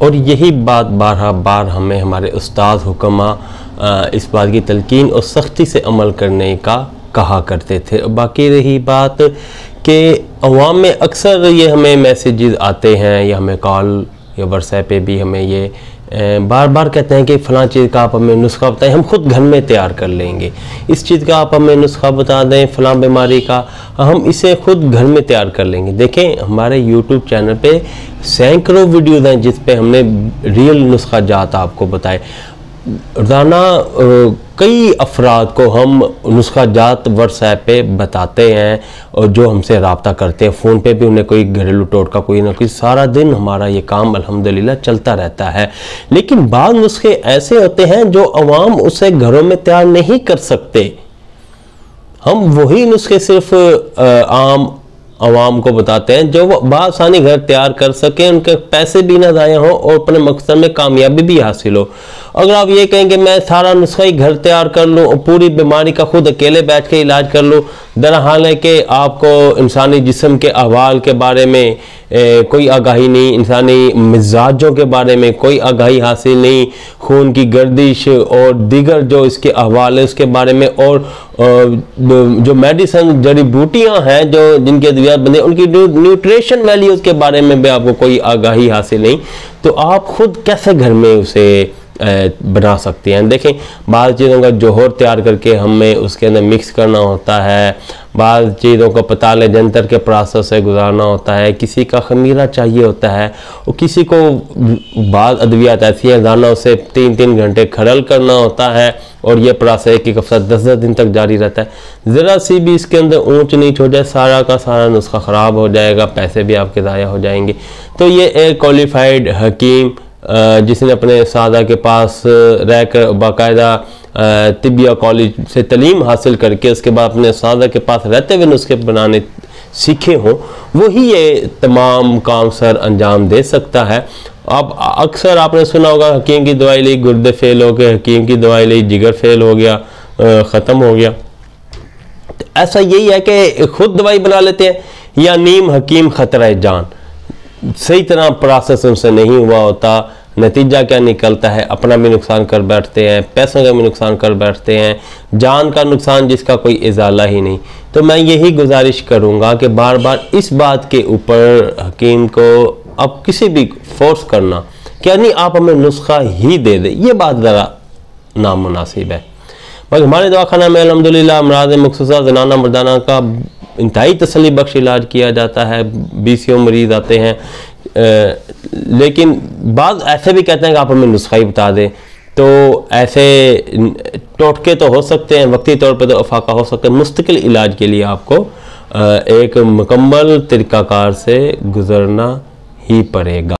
और यही बात बार बार हमें हमारे उस्ताद हुक्मा इस बात की तलकीन और सख्ती से अमल करने का कहा करते थे। बाकी रही बात कि अवाम में अक्सर ये हमें मैसेजेस आते हैं या हमें कॉल या व्हाट्सएप पे भी हमें ये बार बार कहते हैं कि फ़लाँ चीज़ का आप हमें नुस्खा बताएं, हम खुद घर में तैयार कर लेंगे। इस चीज़ का आप हमें नुस्खा बता दें, फ़लाँ बीमारी का हम इसे खुद घर में तैयार कर लेंगे। देखें हमारे YouTube चैनल पे सैकड़ों वीडियोज़ हैं जिस पे हमने रियल नुस्खा जात आपको बताए। रोज़ाना कई अफराद को हम नुस्खा जात व्हाट्सएप पे बताते हैं और जो हमसे रब्ता करते हैं फ़ोन पे भी, उन्हें कोई घरेलू टोटका कोई ना कोई, सारा दिन हमारा ये काम अल्हम्दुलिल्लाह चलता रहता है। लेकिन बाद नुस्खे ऐसे होते हैं जो अवाम उसे घरों में तैयार नहीं कर सकते। हम वही नुस्खे सिर्फ आम अवाम को बताते हैं जो वो बासानी घर तैयार कर सकें, उनके पैसे भी ना ज़ाया हों और अपने मकसद में कामयाबी भी हासिल हो। अगर आप ये कहेंगे मैं सारा नुस्खा ही घर तैयार कर लूँ और पूरी बीमारी का खुद अकेले बैठ के इलाज कर लूँ, दरहाल है कि आपको इंसानी जिस्म के अहवाल के बारे में कोई आगाही नहीं, इंसानी मिजाजों के बारे में कोई आगाही हासिल नहीं, खून की गर्दिश और दीगर जो इसके अहवाल है उसके बारे में, और जो मेडिसन जड़ी बूटियाँ हैं जो जिनके अद्वियात बने उनकी न्यूट्रिशन वैल्यूज़ के बारे में भी आपको कोई आगाही हासिल नहीं, तो आप खुद कैसे घर में उसे बना सकते हैं। देखें बाद चीज़ों का जोहर तैयार करके हमें उसके अंदर मिक्स करना होता है, बाद चीज़ों को पताले जंतर के प्रोसेस से गुजारना होता है, किसी का खमीरा चाहिए होता है और किसी को बाद अद्वियात ऐसी हैं रोज़ाना उसे 3-3 घंटे खरल करना होता है और ये प्रोसेस एक हफ्ता 10-10 दिन तक जारी रहता है। ज़रा सी भी इसके अंदर ऊंच नीच हो जाए सारा का सारा नुस्खा ख़राब हो जाएगा, पैसे भी आपके ज़ाया हो जाएंगे। तो ये एक क्वालिफाइड हकीम जिसने अपने सादा के पास रहकर बाकायदा तिबिया कॉलेज से तलीम हासिल करके उसके बाद अपने सादा के पास रहते हुए नुस्खे बनाने सीखे हों, वही ये तमाम काम सर अंजाम दे सकता है। अब अक्सर आपने सुना होगा हकीम की दवाई ली गुर्दे फेल हो गए, हकीम की दवाई ली जिगर फेल हो गया, ख़त्म हो गया। तो ऐसा यही है कि खुद दवाई बना लेते हैं या नीम हकीम खतरा जान, सही तरह प्रोसेस उनसे नहीं हुआ होता, नतीजा क्या निकलता है, अपना भी नुकसान कर बैठते हैं, पैसों का भी नुकसान कर बैठते हैं, जान का नुकसान जिसका कोई इजाला ही नहीं। तो मैं यही गुजारिश करूँगा कि बार बार इस बात के ऊपर हकीम को अब किसी भी फोर्स करना क्या नहीं आप हमें नुस्खा ही दे दे, ये बात ज़रा नामुनासिब है। बाकी हमारे दवाखाना में अल्हम्दुलिल्लाह अमराज़ मखसूसा ज़नाना मर्दाना का इंतहाई तसल्ली बख्श इलाज किया जाता है। 20 मरीज़ आते हैं, लेकिन बाद ऐसे भी कहते हैं कि आप हमें नुस्खा ही बता दें। तो ऐसे टोटके तो हो सकते हैं, वक्ती तौर पर तो अफाका हो सकता है, मुस्तकिल इलाज के लिए आपको एक मुकम्मल तरीक़ाकार से गुज़रना ही पड़ेगा।